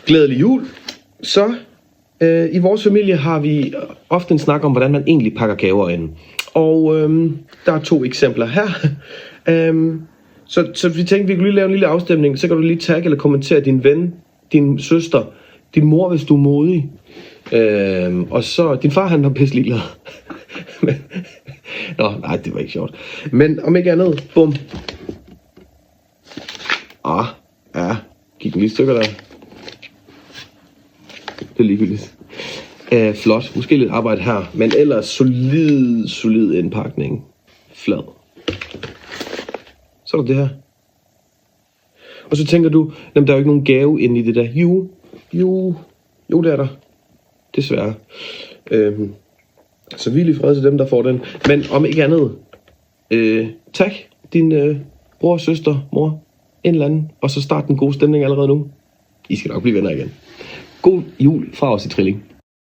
Glædelig jul. Så i vores familie har vi ofte en snak om, hvordan man egentlig pakker gaver ind. Og der er 2 eksempler her. Så vi tænkte, vi kunne lige lave en lille afstemning. Så kan du lige tagge eller kommentere din ven, din søster, din mor, hvis du er modig. Og så din far, han var pisse ligeglad. Nå, nej, det var ikke sjovt. Men om ikke andet, bum. Ja, gik en lille stykker der. Det er ligegyldigt. Flot. Måske lidt arbejde her. Men ellers solid indpakning. Flad. Så er der det her. Og så tænker du, jamen der er jo ikke nogen gave inde i det der. Jo, det er der. Desværre. Så hvil i fred til dem, der får den. Men om ikke andet, tag din bror, søster, mor, en eller anden. Og så start den gode stemning allerede nu. I skal nok blive venner igen. God jul fra os i Trilling.